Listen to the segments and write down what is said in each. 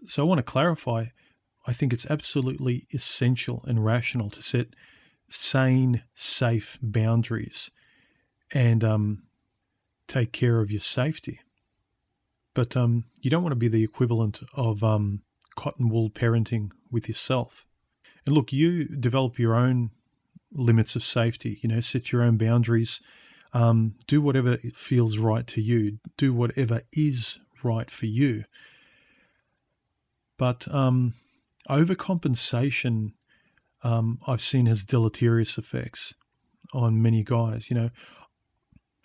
So I want to clarify, I think it's absolutely essential and rational to set sane, safe boundaries and take care of your safety. But you don't want to be the equivalent of cotton wool parenting with yourself. And look, you develop your own limits of safety, set your own boundaries, do whatever feels right to you, do whatever is right for you. But overcompensation, I've seen has deleterious effects on many guys. I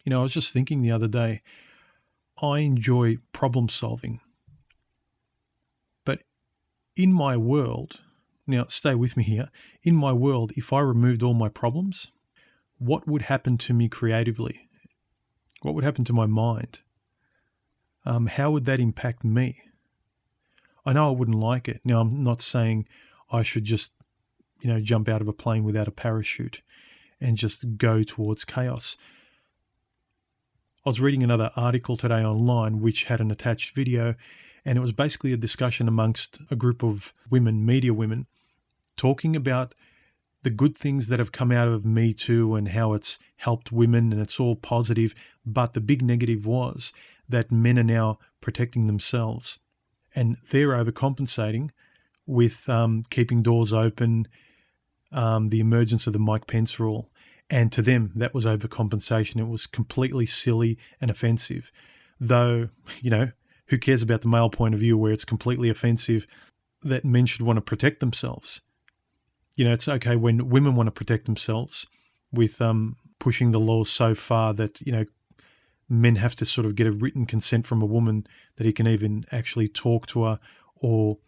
was just thinking the other day, I enjoy problem solving. But in my world, now stay with me here, in my world, if I removed all my problems, what would happen to me creatively? What would happen to my mind? How would that impact me? I know I wouldn't like it. Now, I'm not saying I should just, jump out of a plane without a parachute and just go towards chaos. I was reading another article today online which had an attached video, and it was basically a discussion amongst a group of women, media women, talking about the good things that have come out of Me Too and how it's helped women and it's all positive. But the big negative was that men are now protecting themselves and they're overcompensating with keeping doors open, the emergence of the Mike Pence rule. And to them, that was overcompensation. It was completely silly and offensive. Though, who cares about the male point of view where it's completely offensive that men should want to protect themselves? It's okay when women want to protect themselves with pushing the laws so far that, men have to sort of get a written consent from a woman that he can even actually talk to her or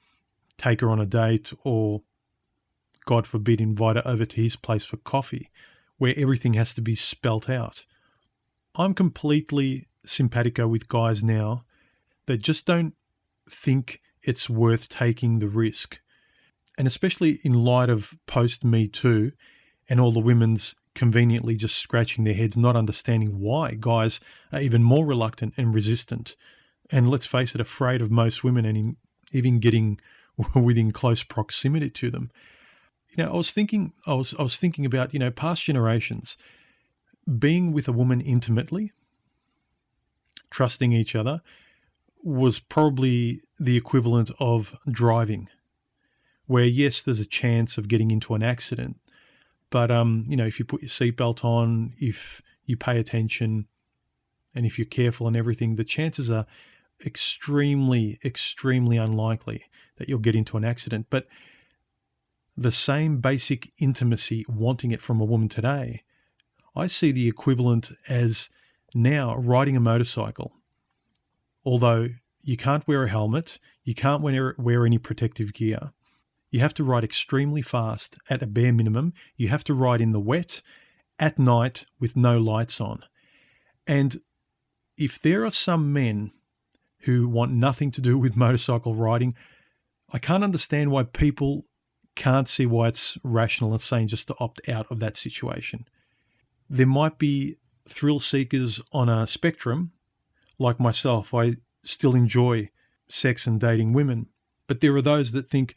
take her on a date or, God forbid, invite her over to his place for coffee, where everything has to be spelt out. I'm completely simpatico with guys now that just don't think it's worth taking the risk. And especially in light of post-Me Too and all the women's conveniently just scratching their heads, not understanding why guys are even more reluctant and resistant. And let's face it, afraid of most women and even getting within close proximity to them. I was thinking about, past generations being with a woman intimately, trusting each other, was probably the equivalent of driving, where yes, there's a chance of getting into an accident, but if you put your seatbelt on, if you pay attention, and if you're careful and everything, the chances are extremely, extremely unlikely that you'll get into an accident. But the same basic intimacy, wanting it from a woman today, I see the equivalent as now riding a motorcycle. Although you can't wear a helmet, you can't wear any protective gear. You have to ride extremely fast at a bare minimum. You have to ride in the wet at night with no lights on. And if there are some men who want nothing to do with motorcycle riding, I can't understand why people can't see why it's rational and sane just to opt out of that situation. There might be thrill seekers on a spectrum, like myself. I still enjoy sex and dating women, but there are those that think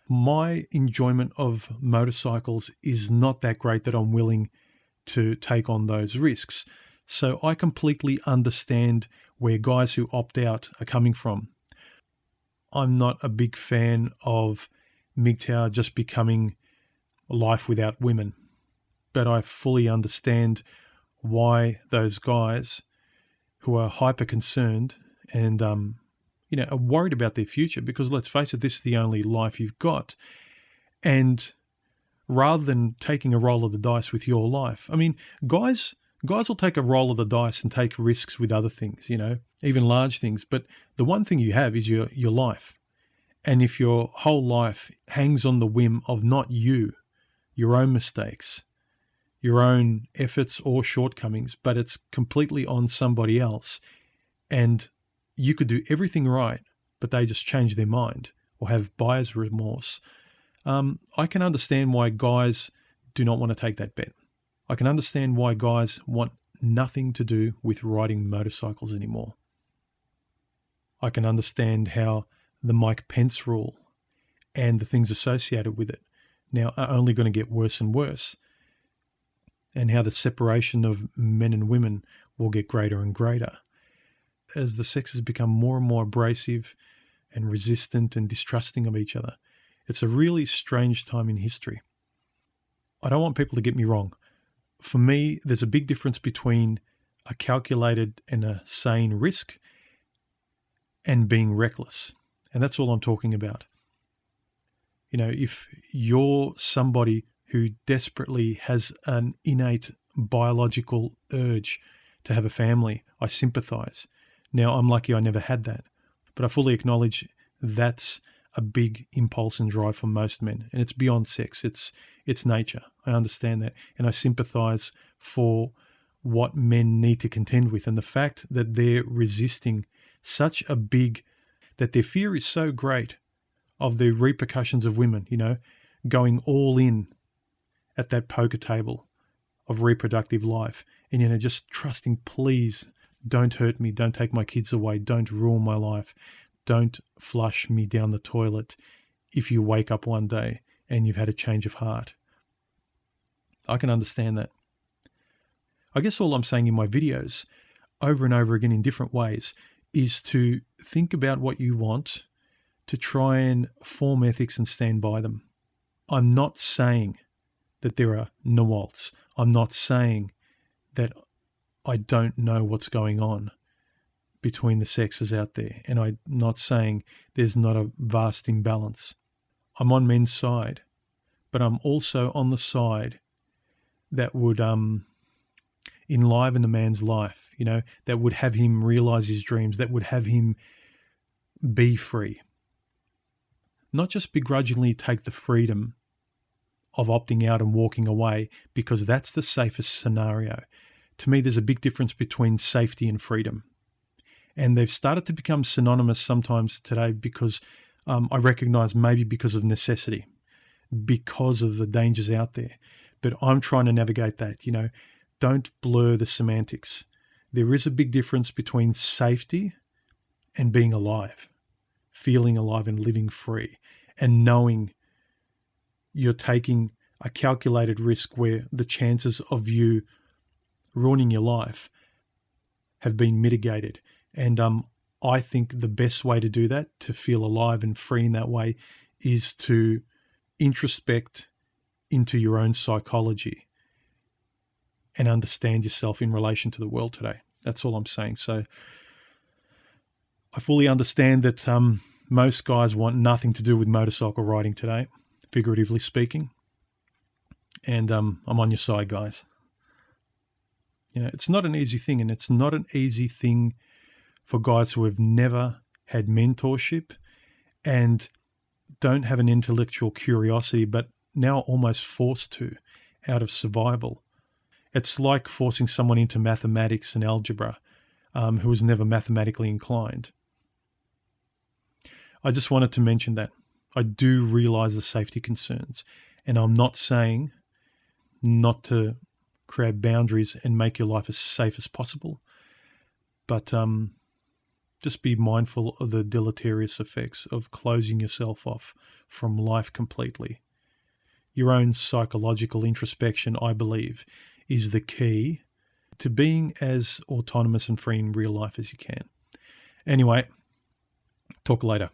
my enjoyment of motorcycles is not that great that I'm willing to take on those risks. So I completely understand where guys who opt out are coming from. I'm not a big fan of MGTOW just becoming life without women, but I fully understand why those guys who are hyper concerned and are worried about their future, because let's face it, this is the only life you've got. And rather than taking a roll of the dice with your life, guys will take a roll of the dice and take risks with other things, even large things. But the one thing you have is your life. And if your whole life hangs on the whim of not you, your own mistakes, your own efforts or shortcomings, but it's completely on somebody else, and you could do everything right, but they just change their mind or have buyer's remorse, I can understand why guys do not want to take that bet. I can understand why guys want nothing to do with riding motorcycles anymore. I can understand how the Mike Pence rule and the things associated with it now are only going to get worse and worse, and how the separation of men and women will get greater and greater as the sexes become more and more abrasive and resistant and distrusting of each other. It's a really strange time in history. I don't want people to get me wrong. For me, there's a big difference between a calculated and a sane risk and being reckless. And that's all I'm talking about. If you're somebody who desperately has an innate biological urge to have a family, I sympathize. Now, I'm lucky I never had that, but I fully acknowledge that's a big impulse and drive for most men, and it's beyond sex. It's nature. I understand that, and I sympathize for what men need to contend with, and the fact that they're resisting that their fear is so great of the repercussions of women, going all in at that poker table of reproductive life, and just trusting, please don't hurt me, don't take my kids away, don't ruin my life, don't flush me down the toilet if you wake up one day and you've had a change of heart. I can understand that. I guess all I'm saying in my videos over and over again in different ways is to think about what you want, to try and form ethics and stand by them. I'm not saying that there are no alts. I'm not saying that I don't know what's going on between the sexes out there, and I'm not saying there's not a vast imbalance. I'm on men's side, but I'm also on the side that would enliven a man's life, that would have him realize his dreams, that would have him be free. Not just begrudgingly take the freedom of opting out and walking away because that's the safest scenario. To me, there's a big difference between safety and freedom. And they've started to become synonymous sometimes today because I recognize maybe because of necessity, because of the dangers out there. But I'm trying to navigate that, Don't blur the semantics. There is a big difference between safety and being alive, feeling alive and living free, and knowing you're taking a calculated risk where the chances of you ruining your life have been mitigated. And I think the best way to do that, to feel alive and free in that way, is to introspect into your own psychology and understand yourself in relation to the world today. That's all I'm saying. So I fully understand that most guys want nothing to do with motorcycle riding today, figuratively speaking. And I'm on your side, guys. It's not an easy thing, and it's not an easy thing for guys who have never had mentorship and don't have an intellectual curiosity, but now almost forced to out of survival. It's like forcing someone into mathematics and algebra who was never mathematically inclined. I just wanted to mention that. I do realize the safety concerns, and I'm not saying not to create boundaries and make your life as safe as possible, but just be mindful of the deleterious effects of closing yourself off from life completely. Your own psychological introspection, I believe, is the key to being as autonomous and free in real life as you can. Anyway, talk later.